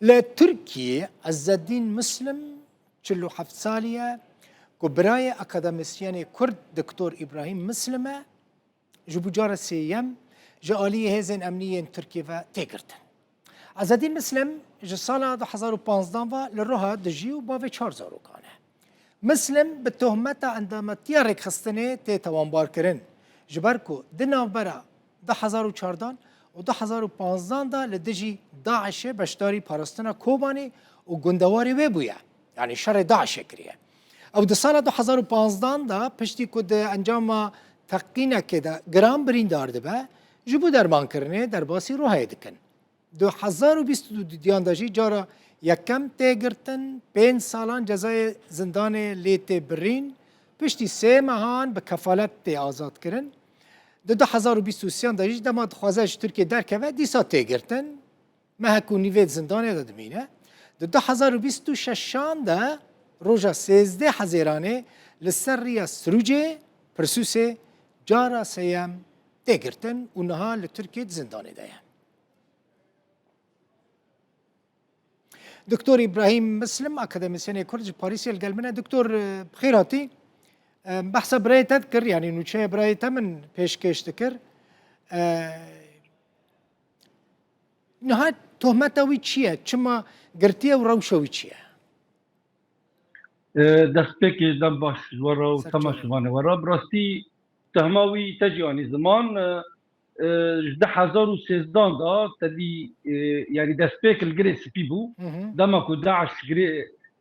لتركيا عز الدين مسلم 47 سالية كبراية أكاديميسيان كرد دكتور إبراهيم مسلمة جبو جارة سيام جالية هزن أمنية تركيا تيغرتن عز الدين مسلم جسالة 2015 للروها دجي وبافي 4000 كانه مسلم بالتهمة عندما تيارك خستنه تيتوان باركرن جبركو دنا برا 2014 و 2015 دا لدجی داعش بشداری پاراستنا کوبانی و گندواری وی بویا یعنی شر داعش کریه او د سال 2015 دا پشتی کد انجام تقینه که دا گرام برین دارده به جبو درمان کرنه در باسی روحای دکن 2022 دیان داجی جارا یکم تیگرتن 5 سالان جزای زندان لیت برین پشتی 3 ماهان به کفالت تی آزاد کرن د 2023 داجی دما خوازش ترکیه درکه و دیسا تیگرتن محکو نیوید زندانه دادمینه د 2026 دا روژا 13 حزیرانه لسر ریا سروجه پرسوس جارا سیم تیگرتن و نها لترکیه زندانه دایم دکتور ابراهیم مسلم اکادمیسیان کرد پاریسی الگلمنه دکتور بخیراتی بحث برای تذكر يعني نوچه برای تمن پیشکش تکر نهایت تهمت وی چیه؟ چما گرتیه و روشوی چیه؟ دستك دم باش ورا وتماش وانا ورا براستی تهماوي تجياني زمان 2016 دا تدي يعني دستك الجريس بيبو دما كو داعش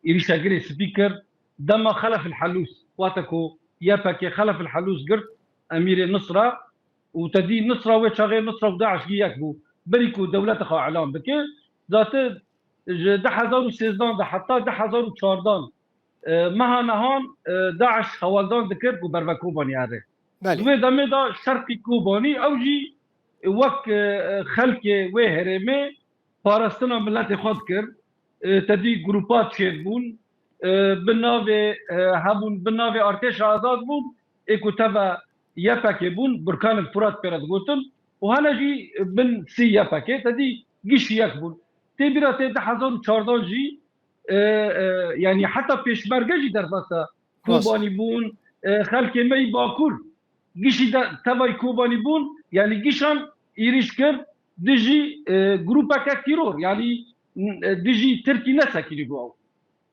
إريشا جريس سبيكر دما خلف الحلوس واتكو ياباكي خلف الحلوس قرت امير النصره وتدي النصره وشغير نصره وداعش ياكبو بريكو دولة خا اعلام بك ذات 2016 حتى 2014 مها نهان داعش خوالدان ذكر بو كوباني يعني بله دا شرقي كوباني اوجي وك خلق وهرمه فارستنا ملت خود كر تدي جروبات شيربون بالناوي هبون بالناوي ارتش آزاد بون ايكو تبا ياباكي بون بركان الفرات بيرد قوتن وهنا جي بن سي ياباكي تدي جيش يكبون تبيرا تيدا حزون چاردان جي يعني حتى پیشمرگه جي در باسا كوباني بون خلق مي باكور جيشي تبا كوباني بون يعني جيشان يريش كر دجي جروباكا تيرور يعني دجي تركي نسا كي بو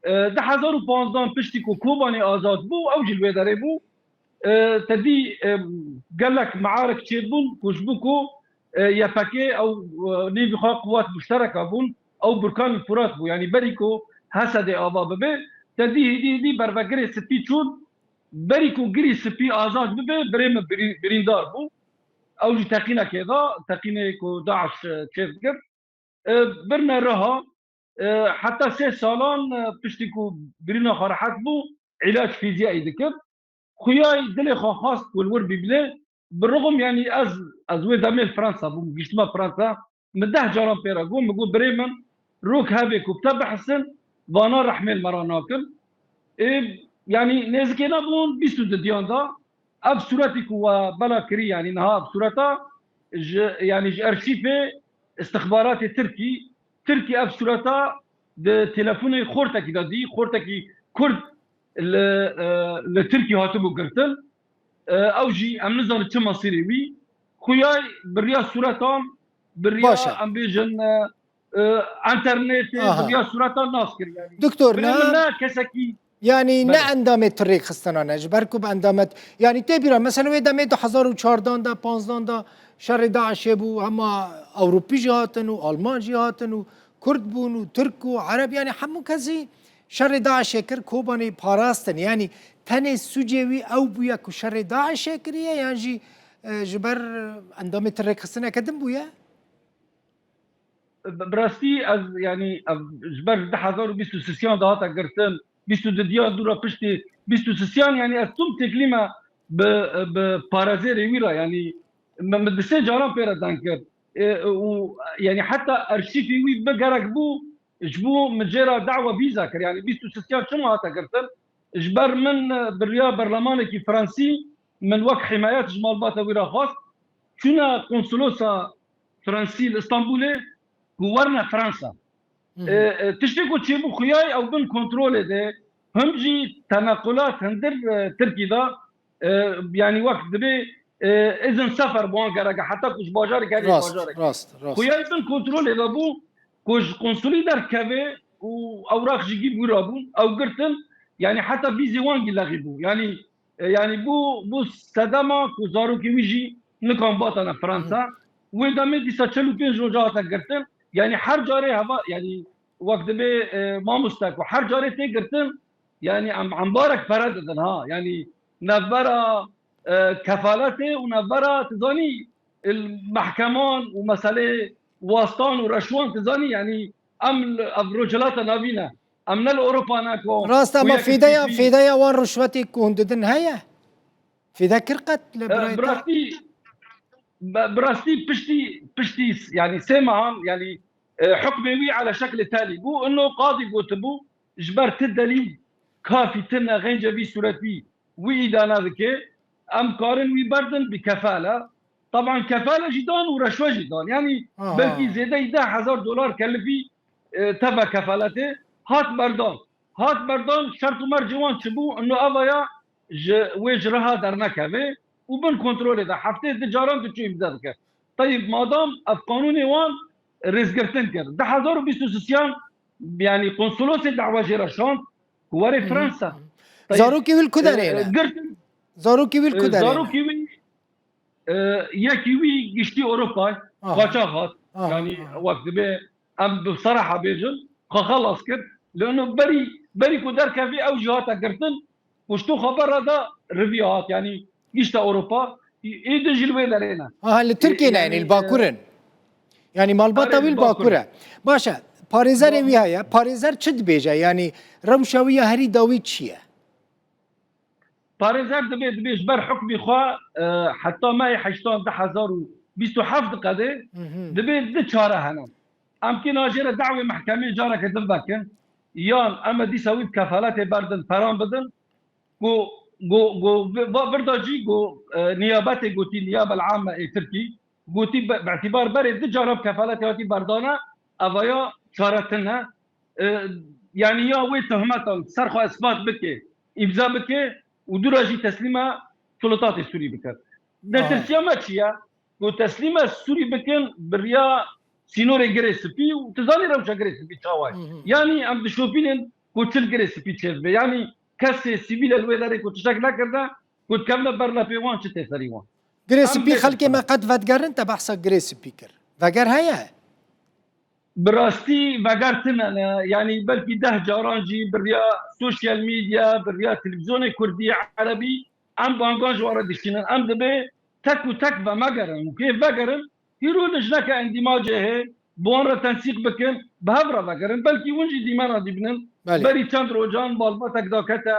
2015 پشتی کو کوبانی آزاد بو او جلوه داره بو تدی قالك معارك تشيبون كوشبوكو ياباكي او نيفي خا قوات مشتركه بون او بركان الفرات بو يعني بريكو حسد ابا ببه تدي دي بربقري سبي تشون بريكو جري سبي آزاد ببه بريم بريندار بو او جي تقينا كذا تقينا كو داعش تشيفكر برنا رها حتى 3 سالان پشتیکو برينا خرحت بو علاج فيزيائي ذكر خوياي دلي خاص والور بيبله بالرغم يعني از ويداميل فرنسا بو جسما فرنسا مده جاران بيرا قوم بقول بريمن روك هابيك وبتبع حسن وانا رحمل مرا ناكل يعني نازكينا بون بيستو ديان دا اب صورتك وبلا كري يعني نها بصورتها يعني ارشيفي استخبارات تركي اب صورتها ده تلفوني خورتكي دادي خورتكي كرد التركي هاتبو قرتل او جي ام نظر تما سيريوي خوياي بريا صورتان بريا ام بيجن انترنت بريا صورتان ناسكر يعني دكتور نا كسكي يعني نه اندامت تریک خستانانه جبرکو به اندامت يعني تبیرا مثلا وی دمه 2014 دا 15 دا شر داعش بو اما اوروبی جهاتن و آلمان جهاتن و کرد بون و ترک و عرب يعني همو کسی شر داعش کر کوبانی پاراستن يعني تنه سوجوی او بویا کو شر داعش کریه يعني جی جبر اندامت تریک خستانه کدم بویا براستي از يعني جبر 2026 دا هاتا قرتن 22 دورا پشتی 26 يعني استم تكلمه ببارازيري ويرا يعني مدسه جاران بيرا دانكر يعني حتى ارشيفي وي بقرق بو جبو مجرى دعوه فيزا كر يعني 26 شنو هاتا قرتن جبر من بريا برلمانكي فرنسي من وقت حمايات جمال باتا ويرا خاص شنا قنصلوسا فرنسي الاسطنبولي ورنا فرنسا تشتكو تشيبو خياي او بن كنترول ده هم جي تنقلات هندر تركي دا يعني وقت دبي اذن سفر بوان قرقه حتى كش باجار قال راست خياي بن كنترول ده بو كش قنصلي در كافي واوراق جيجي بورابون او قرتن يعني حتى فيزي وان لغيبو يعني بو سدما كوزارو كي ويجي نكون باطنا فرنسا ودا مي ديسا تشلو بين جوجاتا قرتن يعني هر جاري هوا يعني وقت به ما مستك وحر جاري تي قرتن يعني عم بارك فرددن ها يعني نبرا كفالته ونبرا تزاني المحكمان ومساله واسطان ورشوان تزاني يعني ام الرجلات نابينا ام نل اوروبا ناكو راست اما في دايا وان رشوتي كونددن هيا في ذاكر قتل براستي بشتي يعني سمعان يعني حكمي على شكل تالي بو انه قاضي قلت بو جبرت الدليل كافي تنا غينجا في سورتي وإدانة ذكي ام كارن وي بردن بكفاله طبعا كفاله جدان ورشوه جدان يعني بلكي زياده $10,000 كلفي تبع كفالته هات بردان شرط مرجوان شبو انه افايا وجرها در نكبه وبن كنترول ده هفته تجاران تشوي بذلك طيب مادام القانون وان رزقرتن كر ده 1023 يعني قنصلوس دعوه جرشان كواري فرنسا طيب زاروكي والكدرينا زاروكي والكدرينا زاروكي يكوي جشتي اوروبا قاچاقات يعني وقت به ام بصراحه بيجن خلاص كر لانه بري كدر كافي او جهات قرتن وشتو خبر هذا ريفيوهات يعني جشت اوروبا يدج الويلرينا التركي يعني الباكورن يعني مالباتا والباكوره باشا باريزر ويايا باريزر چد بيجا يعني روشاويه هري داوي تشيه باريزر دبي جبر حكمي خوا حتى ما يحشتون 1027 قضيه دبي د چاره هنا امكن اجر دعوه محكمه جاره كتب بكن يان اما دي سوي كفالات بردن فران بدن جو برداجي جو نيابتي قوتي النيابه العامه تركي قوتي باعتبار برد جرب كفالات هاتي بردانا افايا شارتنا يعني يا وي تهمتهم سرخو اثبات بكي ابزا بكي ودراجي تسليمه سلطات السوري بكر ده تسليمه تشيا وتسليمه السوري بكن بريا سينوري جريسبي وتزاني روشا جريسبي تشاواي يعني ام تشوفين كوتشل جريسبي تشيل يعني كسي سيفيل الويلاري كنت شكلها كذا كنت كمل برلا في وان شتى سريوان جريسبي خلكي ما قد فتقر انت بحثك جريسبي كر فقر هيا براستي فقرتنا يعني بلكي ده جارانجي بريا سوشيال ميديا بريا تلفزيون كردي عربي ام بانجاج ورا دشينا ام دبي تك بمقرن وكيف بقرن يرو لجنك اندماجه بون تنسيق بكن بهبره بقرن بلكي ونجي ديمانا ديبنن بري تشاندرو جان بالباتك داكتا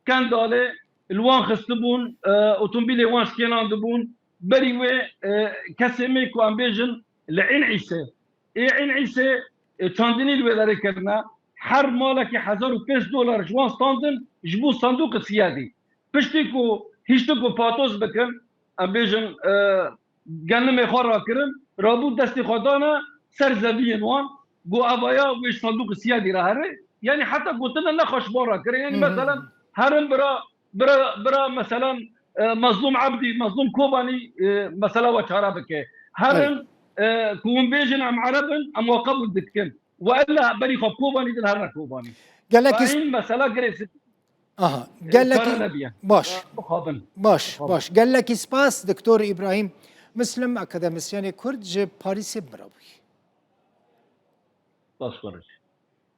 كان دالي الوان خستبون اوتومبيلي وان شكينان دبون بري وي كاسيمي كو امبيجن لعين عيسى عين عيسى تشاندني الويداري كرنا حر مالك $1005 جوان ستاندن جبو صندوق السيادي بشتيكو هيشتكو باتوس بكن امبيجن جنمي خورا كرن رابو دستي خدانا سر زبين وان جو افايا ويش صندوق السيادي راهري يعني حتى قلت لنا نخش برا كري يعني مثلا هرم برا مثلا مظلوم عبدي مظلوم كوباني مثلا وشاربك هرم كون بيجن ام عربن ام وقبل دكن والا بري خب كوباني دل هرنا كوباني قال لك مثلا جريس قال لك باش قال لك سباس دكتور ابراهيم مسلم اكاديميسيان كرد جي باريس براوي باشكرك